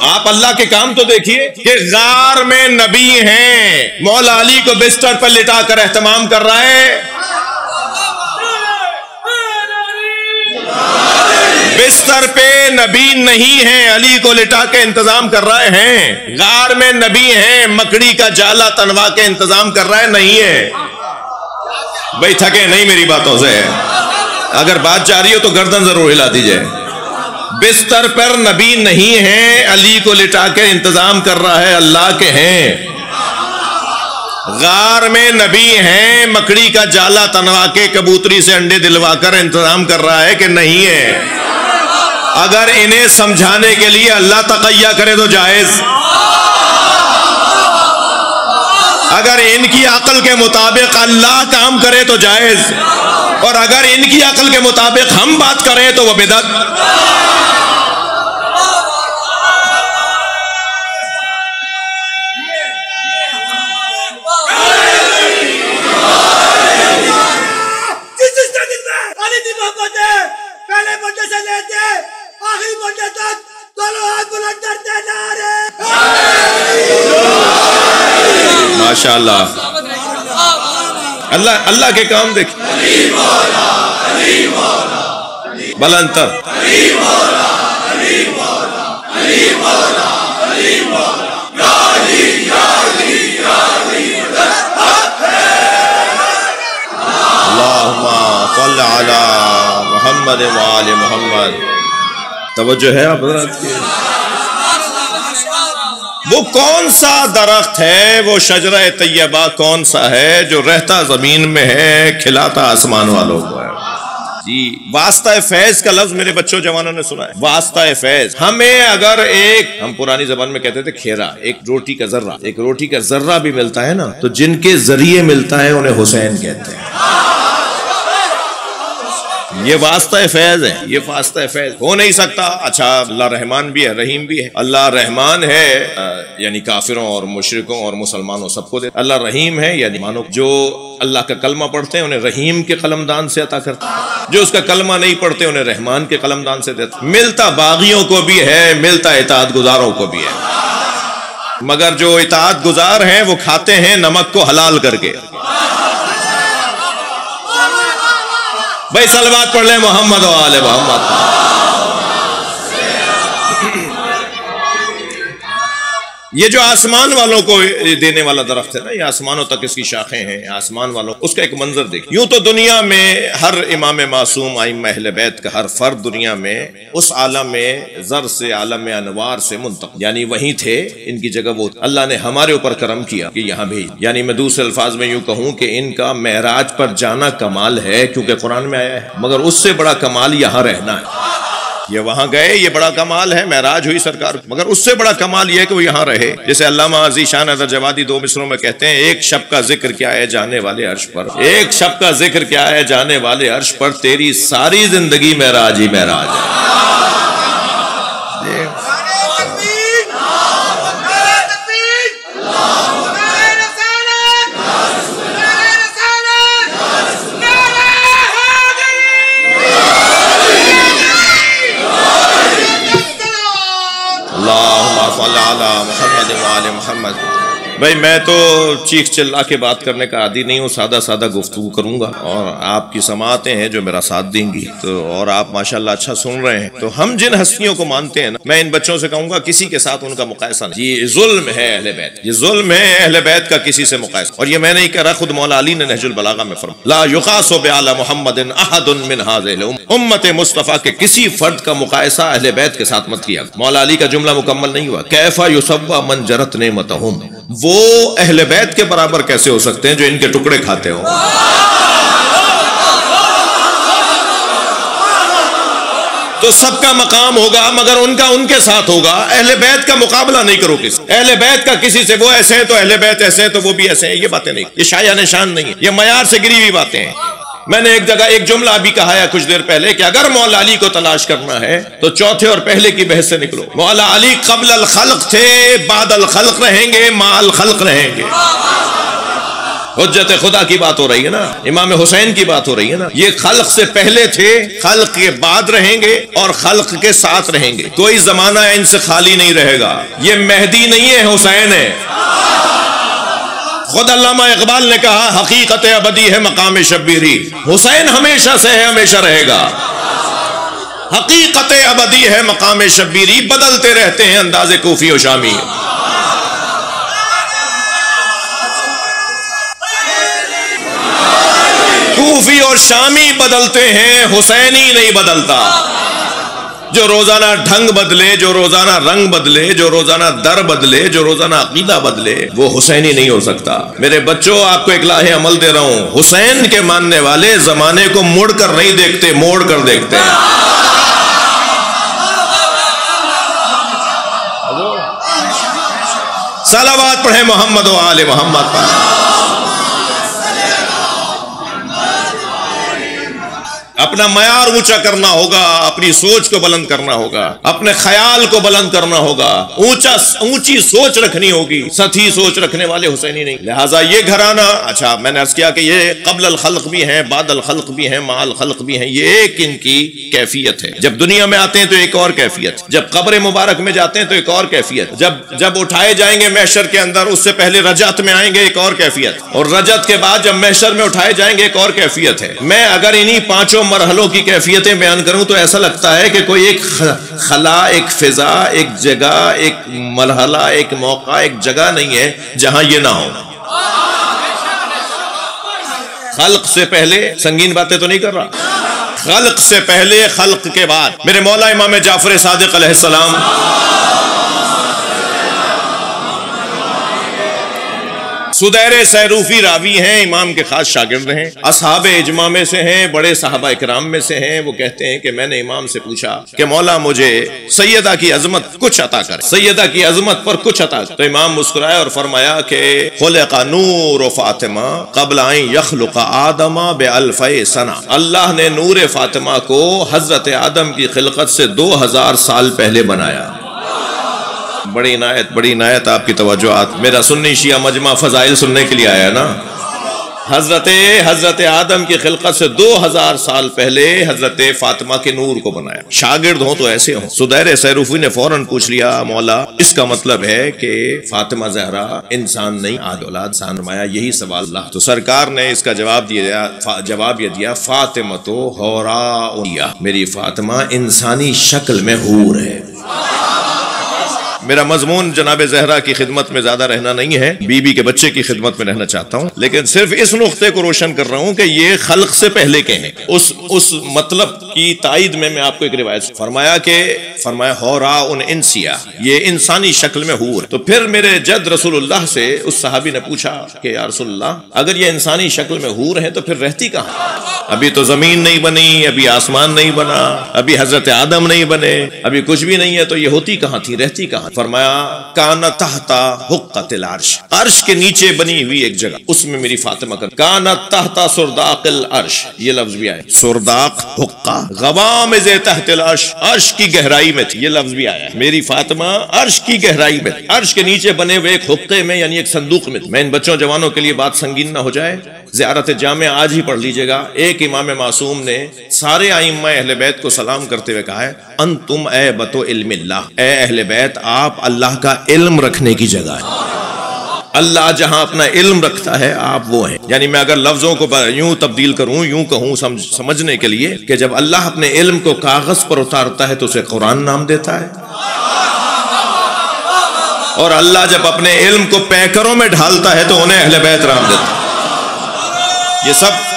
آپ اللہ کے کام تو دیکھیے کہ غار میں نبی ہیں، مولا علی کو بستر پر لٹا کر اہتمام کر رہا ہے، بستر پہ نبی نہیں ہے، علی کو لٹا کے انتظام کر رہے ہیں، غار میں نبی ہیں، مکڑی کا جالا تنوا کے انتظام کر رہا ہے، نہیں ہے بھئی تھکے نہیں میری باتوں سے، اگر بات جا رہی ہو تو گردن ضرور ہلا دیجئے، بستر پر نبی نہیں ہے، علی کو لٹا کے انتظام کر رہا ہے، اللہ کے ہیں، غار میں نبی ہیں، مکڑی کا جالا تنوا کے کبوتری سے انڈے دلوا کر انتظام کر رہا ہے کہ نہیں ہے؟ اگر انہیں سمجھانے کے لیے اللہ تقیہ کرے تو جائز، اگر ان کی عقل کے مطابق اللہ کام کرے تو جائز، اور اگر ان کی عقل کے مطابق ہم بات کریں تو وہ بدعت۔ پہلے بندے سے لیتے آخری بندے تک دونوں ہاتھ بلند کرتے نعرے ماشاءاللہ، اللہ کے کام دیکھیں، بلند تر اللہم صل علی محمد وآل محمد۔ توجہ ہے آپ حضرات کی؟ وہ کون سا درخت ہے، وہ شجرہ طیبہ کون سا ہے جو رہتا زمین میں ہے، کھلاتا آسمان والوں کو ہے؟ جی، واسطہ فیض کا لفظ میرے بچوں جوانوں نے سنا ہے، واسطہ فیض۔ ہمیں اگر ہم پرانی زبان میں کہتے تھے کھیرا، ایک روٹی کا ذرہ، ایک روٹی کا ذرہ بھی ملتا ہے نا، تو جن کے ذریعے ملتا ہے انہیں حسین کہتے ہیں۔ یہ واسطہ فیض ہے، یہ واسطہ فیض ہو نہیں سکتا۔ اچھا، اللہ رحمان بھی ہے، رحیم بھی ہے۔ اللہ رحمان ہے یعنی کافروں اور مشرکوں اور مسلمانوں سب کو دے، اللہ رحیم ہے یعنی مانو جو اللہ کا کلمہ پڑھتے ہیں انہیں رحیم کے قلمدان سے عطا کرتا ہے، جو اس کا کلمہ نہیں پڑھتے انہیں رحمان کے قلمدان سے دیتا۔ ملتا باغیوں کو بھی ہے، ملتا اطاعت گزاروں کو بھی ہے، مگر جو اطاعت گزار ہیں وہ کھاتے ہیں نمک کو حلال کر کے۔ بھائی صلوات پڑھ لیں محمد و آل محمد۔ یہ جو آسمان والوں کو دینے والا درخت ہے نا، یہ آسمانوں تک اس کی شاخیں ہیں، آسمان والوں اس کا ایک منظر دیکھیں۔ یوں تو دنیا میں ہر امام معصوم ائمہ اہل بیت کا ہر فرد دنیا میں اس عالم ذر سے، عالم انوار سے منتقل، یعنی وہیں تھے، ان کی جگہ وہ اللہ نے ہمارے اوپر کرم کیا کہ یہاں بھیج، یعنی میں دوسرے الفاظ میں یوں کہوں کہ ان کا معراج پر جانا کمال ہے کیونکہ قرآن میں آیا ہے، مگر اس سے بڑا کمال یہاں رہنا ہے۔ یہ وہاں گئے، یہ بڑا کمال ہے، معراج ہوئی سرکار، مگر اس سے بڑا کمال یہ ہے کہ وہ یہاں رہے۔ جیسے علامہ عزیز شان حضرت جوادی دو مصروں میں کہتے ہیں، ایک شب کا ذکر کیا ہے جانے والے عرش پر، ایک شب کا ذکر کیا ہے جانے والے عرش پر، تیری ساری زندگی معراج ہی معراج ہے۔ محمد وآل محمد۔ بھائی میں تو چیخ چلا کے بات کرنے کا عادی نہیں ہوں، سادہ سادہ گفتگو کروں گا، اور آپ کی سماعتیں ہیں جو میرا ساتھ دیں گی، تو اور آپ ماشاءاللہ اچھا سن رہے ہیں۔ تو ہم جن ہستیوں کو مانتے ہیں نا، میں ان بچوں سے کہوں گا کسی کے ساتھ ان کا مقایسہ نہیں، یہ ظلم ہے اہل بیت، یہ ظلم ہے اہل بیت کا کسی سے مقایسہ۔ اور یہ میں نہیں کہہ رہا، خود مولا علی نے نہج البلاغہ میں فرمایا، لا یقاس بعلی محمد احد من هذه الامه، امت مصطفیٰ کے کسی فرد کا مقایسہ اہل بیت کے ساتھ مت کیا۔ مولا علی کا جملہ مکمل نہیں ہوا، کیف یسوی من جرت نعمتہم، وہ اہل بیت کے برابر کیسے ہو سکتے ہیں جو ان کے ٹکڑے کھاتے ہوں۔ تو سب کا مقام ہوگا مگر ان کا ان کے ساتھ ہوگا، اہل بیت کا مقابلہ نہیں کرو کسی، اہل بیت کا کسی سے، وہ ایسے ہیں تو اہل بیت ایسے ہیں تو وہ بھی ایسے ہیں، یہ باتیں نہیں، یہ شایع نشان نہیں ہے، یہ معیار سے گری ہوئی باتیں ہیں۔ میں نے ایک جگہ ایک جملہ ابھی کہا ہے کچھ دیر پہلے کہ اگر مولا علی کو تلاش کرنا ہے تو چوتھے اور پہلے کی بحث سے نکلو۔ مولا علی قبل الخلق تھے، بعد الخلق رہیں گے، مع الخلق رہیں گے۔ حجت خدا کی بات ہو رہی ہے نا، امام حسین کی بات ہو رہی ہے نا. یہ خلق سے پہلے تھے، خلق کے بعد رہیں گے اور خلق کے ساتھ رہیں گے. کوئی زمانہ ان سے خالی نہیں رہے گا. یہ مہدی نہیں ہے، حسین ہے. خود علامہ اقبال نے کہا حقیقت ابدی ہے مقام شبیری. حسین ہمیشہ سے ہے، ہمیشہ رہے گا. حقیقت ابدی ہے مقام شبیری، بدلتے رہتے ہیں انداز کوفی و شامی. کوفی اور شامی بدلتے ہیں، حسینی نہیں بدلتا. جو روزانہ ڈھنگ بدلے، جو روزانہ رنگ بدلے، جو روزانہ در بدلے، جو روزانہ عقیدہ بدلے، وہ حسینی نہیں ہو سکتا. میرے بچوں، آپ کو اقلاع عمل دے رہا ہوں. حسین کے ماننے والے زمانے کو مڑ کر نہیں دیکھتے، موڑ کر دیکھتے ہیں. صلوات پڑھیں محمد و آل محمد پر. اپنا معیار اونچا کرنا ہوگا، اپنی سوچ کو بلند کرنا ہوگا، اپنے خیال کو بلند کرنا ہوگا، اونچی سوچ رکھنی ہوگی. سطحی سوچ رکھنے والے حسینی نہیں. لہٰذا یہ گھرانہ، اچھا میں نے عرض کیا کہ یہ قبل الخلق بھی ہیں، بعد الخلق بھی ہیں، مع الخلق بھی ہیں. یہ ایک ان کی کیفیت ہے. جب دنیا میں آتے ہیں تو ایک اور کیفیت، جب قبر مبارک میں جاتے ہیں تو ایک اور کیفیت، جب اٹھائے جائیں گے محشر کے اندر اس سے پہلے رجعت میں آئیں گے ایک اور کیفیت، اور رجعت کے بعد جب محشر میں اٹھائے جائیں گے ایک اور کیفیت ہے. میں اگر انہی پانچوں مرحلوں کی کیفیتیں بیان کروں تو ایسا لگتا ہے کہ کوئی ایک خلا، ایک فضا، ایک جگہ، ایک مرحلہ، ایک موقع، ایک جگہ نہیں ہے جہاں یہ نہ ہو. خلق سے پہلے، سنگین باتیں تو نہیں کر رہا، خلق سے پہلے، خلق کے بعد. میرے مولا امام جعفر صادق علیہ السلام سدیر سیروفی راوی ہیں، امام کے خاص شاگرد ہیں، اصحاب اجماع میں سے ہیں، بڑے صحابہ اکرام میں سے ہیں. وہ کہتے ہیں کہ میں نے امام سے پوچھا کہ مولا مجھے سیدہ کی عظمت کچھ عطا کر، سیدہ کی عظمت پر کچھ عطا کر. تو امام مسکرائے اور فرمایا کہ خلق نور فاطمہ قبل ان یخلق آدم بألف سنہ. اللہ نے نور فاطمہ کو حضرت آدم کی خلقت سے 2000 سال پہلے بنایا. بڑی عنایت آپ کی توجہات. میرا سنی شیعہ مجمع فضائل سننے کے لیے آیا نا. حضرت آدم کی خلقت سے 2000 سال پہلے حضرت فاطمہ کے نور کو بنایا. شاگرد ہوں تو ایسے ہوں. سدیر سیروفی نے فوراً پوچھ لیا مولا اس کا مطلب ہے کہ فاطمہ زہرا انسان نہیں، آد اولاد سان. فرمایا یہی سوال اللہ. تو سرکار نے اس کا جواب یہ دیا فاطمہ تو حوراء، میری فاطمہ انسانی شکل میں حور ہے. میرا مضمون جناب زہرا کی خدمت میں زیادہ رہنا نہیں ہے، بی بی کے بچے کی خدمت میں رہنا چاہتا ہوں، لیکن صرف اس نقطے کو روشن کر رہا ہوں کہ یہ خلق سے پہلے کے ہیں. اس مطلب کی تائید میں آپ کو ایک روایت فرمایا حوراء انسیہ، یہ انسانی شکل میں حور. تو پھر میرے جد رسول اللہ سے اس صحابی نے پوچھا کہ یا رسول اللہ اگر یہ انسانی شکل میں حور ہیں تو پھر رہتی کہاں؟ ابھی تو زمین نہیں بنی، ابھی آسمان نہیں بنا، ابھی حضرت آدم نہیں بنے، ابھی کچھ بھی نہیں ہے، تو یہ ہوتی کہاں تھی، رہتی کہاں؟ فرمایا کان تحت حقۃ العرش، عرش کے نیچے بنی ہوئی ایک جگہ، اس میں میری فاطمہ کا کان تحت سرداق العرش، یہ لفظ بھی آیا سرداق حقہ غوامض تحت العرش، عرش کی گہرائی میں تھی، یہ لفظ بھی آیا میری فاطمہ عرش کی گہرائی میں، عرش کے نیچے بنے ہوئے ایک حقے میں، یعنی ایک صندوق میں. میں ان بچوں جوانوں کے لیے بات سنگین نہ ہو جائے، زیارت جامع آج ہی پڑھ لیجئے گا. ایک امام معصوم نے سارے ائمہ اہل بیت کو سلام کرتے ہوئے کہا ہے انتم ایبۃ علم اللہ، اے اہل بیت آپ اللہ کا علم رکھنے کی جگہ ہے. اللہ جہاں اپنا علم رکھتا ہے آپ وہ ہیں. یعنی میں اگر لفظوں کو یوں تبدیل کروں، یوں کہوں سمجھنے کے لیے کہ جب اللہ اپنے علم کو کاغذ پر اتارتا ہے تو اسے قرآن نام دیتا ہے، اور اللہ جب اپنے علم کو پیکروں میں ڈھالتا ہے تو انہیں اہل بیت نام دیتا ہے. یہ سب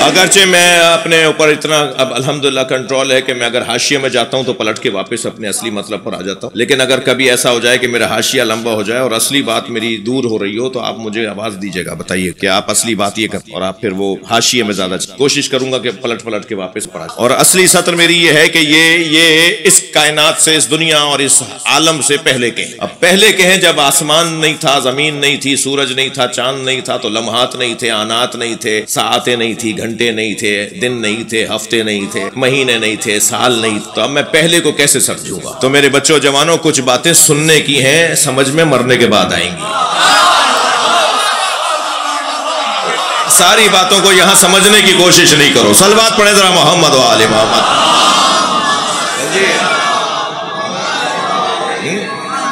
اگرچہ میں اپنے اوپر اتنا اب الحمدللہ کنٹرول ہے کہ میں اگر حاشیے میں جاتا ہوں تو پلٹ کے واپس اپنے اصلی مطلب پر آ جاتا ہوں، لیکن اگر کبھی ایسا ہو جائے کہ میرا حاشیہ لمبا ہو جائے اور اصلی بات میری دور ہو رہی ہو تو آپ مجھے آواز دیجیے گا، بتائیے کہ آپ اصلی بات یہ کرتے اور آپ پھر وہ حاشیے میں زیادہ کوشش کروں گا کہ پلٹ کے واپس پڑھا. اور اصلی سطر میری یہ ہے کہ یہ اس کائنات سے، اس دنیا اور اس عالم سے پہلے کے ہیں. اب پہلے کے ہیں جب آسمان نہیں تھا، زمین نہیں تھی، سورج نہیں تھا، چاند نہیں تھا، تو لمحات نہیں تھے، آنات نہیں تھے، ساعتیں نہیں تھی، گھنٹے گھنٹے نہیں تھے، دن نہیں تھے، ہفتے نہیں تھے، مہینے نہیں تھے، سال نہیں، تو اب میں پہلے کو کیسے سمجھوں گا؟ تو میرے بچوں جوانوں، کچھ باتیں سننے کی ہیں، سمجھ میں مرنے کے بعد آئیں گی۔ ساری باتوں کو یہاں سمجھنے کی کوشش نہیں کرو۔ صلوات پڑھیں ذرا محمد و آل محمد۔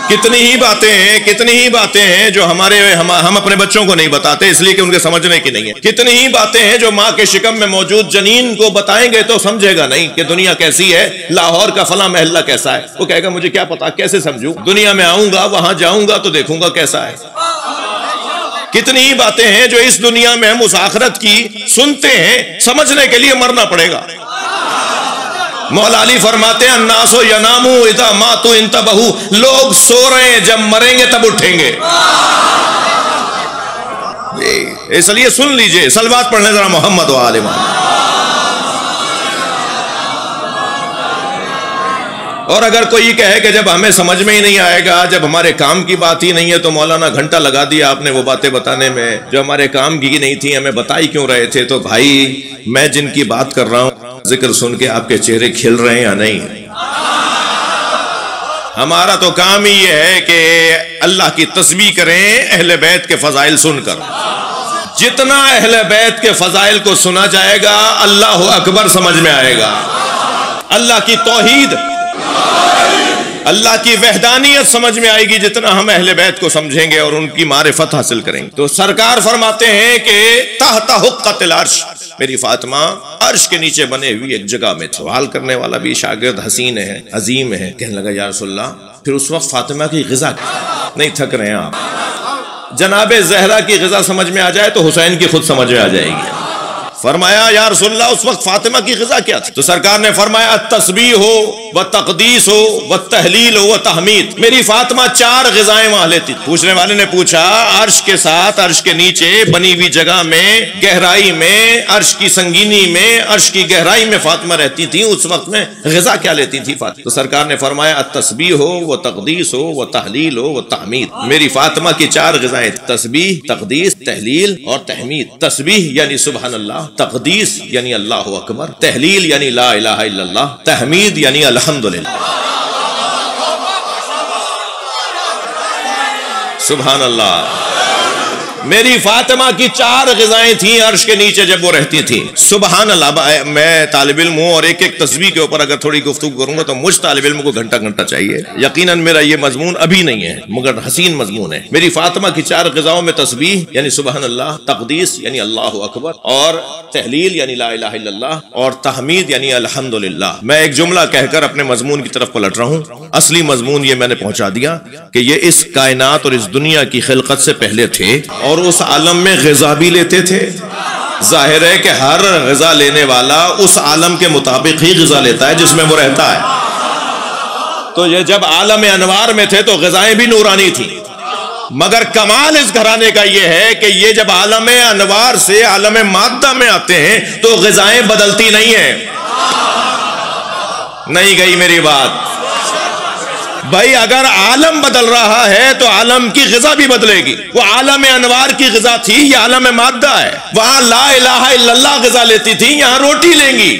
کتنی ہی باتیں ہیں جو ہم اپنے بچوں کو نہیں بتاتے، اس لیے کہ ان کے سمجھنے کی نہیں ہے۔ کتنی ہی باتیں ہیں جو ماں کے شکم میں موجود جنین کو بتائیں گے تو سمجھے گا نہیں کہ دنیا کیسی ہے، لاہور کا فلاں محلہ کیسا ہے، وہ کہے گا مجھے کیا پتا، کیسے سمجھوں؟ دنیا میں آؤں گا، وہاں جاؤں گا تو دیکھوں گا کیسا ہے۔ کتنی ہی باتیں ہیں جو اس دنیا میں ہم اس آخرت کی سنتے ہیں، سمجھنے کے لیے مرنا پڑے گا۔ مولا علی فرماتے ہیں الناس یناموا اذا ماتوا انتبہوا، لوگ سو رہے ہیں، جب مریں گے تب اٹھیں گے۔ اس لیے سن لیجئے، صلوات پڑھنے ذرا محمد و آل محمد۔ اور اگر کوئی کہے کہ جب ہمیں سمجھ میں ہی نہیں آئے گا، جب ہمارے کام کی بات ہی نہیں ہے، تو مولانا گھنٹہ لگا دیا آپ نے وہ باتیں بتانے میں جو ہمارے کام کی نہیں تھی، ہمیں بتائی کیوں رہے تھے؟ تو بھائی میں جن کی بات کر رہا ہوں، ذکر سن کے آپ کے چہرے کھل رہے ہیں یا نہیں؟ ہمارا تو کام ہی یہ ہے کہ اللہ کی تسبیح کریں اہل بیت کے فضائل سن کر۔ جتنا اہل بیت کے فضائل کو سنا جائے گا، اللہ اکبر سمجھ میں آئے گا، اللہ کی توحید، اللہ کی وحدانیت سمجھ میں آئے گی جتنا ہم اہل بیت کو سمجھیں گے اور ان کی معرفت حاصل کریں گے۔ تو سرکار فرماتے ہیں کہ تحت حقۃ العرش، میری فاطمہ عرش کے نیچے بنے ہوئی ایک جگہ میں۔ سوال کرنے والا بھی شاگرد حسین ہے، عظیم ہے، کہنے لگا یا رسول اللہ پھر اس وقت فاطمہ کی غذا نہیں، تھک رہے ہیں آپ؟ جناب زہرا کی غذا سمجھ میں آ جائے تو حسین کی خود سمجھ میں آ جائے گی۔ فرمایا یا رسول اللہ اس وقت فاطمہ کی غذا کیا تھی؟ تو سرکار نے فرمایا تسبیح ہو و تقدیس ہو و تحلیل ہو و تحمید۔ میری فاطمہ 4 غذائیں وہاں لیتی تھی۔ پوچھنے والے نے پوچھا عرش کے ساتھ، عرش کے نیچے بنی ہوئی جگہ میں، گہرائی میں، عرش کی سنگینی میں، عرش کی گہرائی میں فاطمہ رہتی تھی، اس وقت میں غذا کیا لیتی تھی فاطمہ؟ تو سرکار نے فرمایا تسبیح ہو و تقدیس ہو و تحلیل ہو و تحمید۔ میری فاطمہ کی 4 غذائیں، تسبیح، تقدیس، تحلیل اور تحمید۔ تسبیح یعنی سبحان اللہ، تقدیس یعنی اللہ اکبر، تحلیل یعنی لا الہ الا اللہ، تحمید یعنی الحمدللہ۔ سبحان اللہ۔ میری فاطمہ کی 4 غذائیں تھیں عرش کے نیچے جب وہ رہتی تھیں۔ سبحان اللہ۔ میں طالب علم ہوں اور ایک ایک تسبیح کے اوپر اگر تھوڑی گفتگو کروں گا تو مجھ طالب علم کو گھنٹہ چاہیے۔ یقیناً میرا یہ مضمون ابھی نہیں ہے مگر حسین مضمون ہے۔ میری فاطمہ کی 4 غذاؤں میں تسبیح یعنی سبحان اللہ، تقدیس یعنی اللہ اکبر، اور تحلیل یعنی لا الہ الا اللہ، اور تحمید یعنی الحمدللہ۔ میں ایک جملہ کہہ کر اپنے مضمون کی طرف پلٹ رہا ہوں۔ اصلی مضمون یہ میں نے پہنچا دیا کہ یہ اس کائنات اور اس دنیا کی خلقت سے پہلے تھے اور اس عالم میں غذا بھی لیتے تھے۔ ظاہر ہے کہ ہر غذا لینے والا اس عالم کے مطابق ہی غذا لیتا ہے جس میں وہ رہتا ہے۔ تو یہ جب عالم انوار میں تھے تو غذائیں بھی نورانی تھیں، مگر کمال اس گھرانے کا یہ ہے کہ یہ جب عالم انوار سے عالم مادہ میں آتے ہیں تو غذائیں بدلتی نہیں ہیں۔ نہیں گئی میری بات؟ بھائی اگر عالم بدل رہا ہے تو عالم کی غذا بھی بدلے گی۔ وہ عالم انوار کی غذا تھی، یہ عالم مادہ ہے۔ وہاں لا الہ الا اللہ غذا لیتی تھی، یہاں روٹی لیں گی۔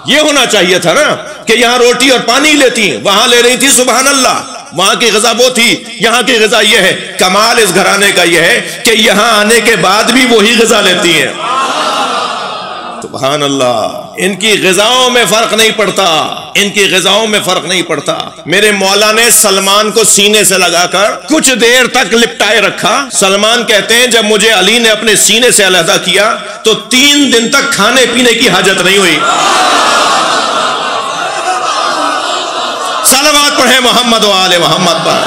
یہ ہونا چاہیے تھا نا کہ یہاں روٹی اور پانی لیتی ہیں، وہاں لے رہی تھی سبحان اللہ، وہاں کی غذا وہ تھی، یہاں کی غذا یہ ہے۔ کمال اس گھرانے کا یہ ہے کہ یہاں آنے کے بعد بھی وہی غذا لیتی ہیں۔ سبحان اللہ۔ ان کی غذاؤں میں فرق نہیں پڑتا، ان کی غذاؤں میں فرق نہیں پڑتا۔ میرے مولا نے سلمان کو سینے سے لگا کر کچھ دیر تک لپٹائے رکھا۔ سلمان کہتے ہیں جب مجھے علی نے اپنے سینے سے علیحدہ کیا تو 3 دن تک کھانے پینے کی حاجت نہیں ہوئی۔ صلوات پڑھیں محمد و آل محمد پر۔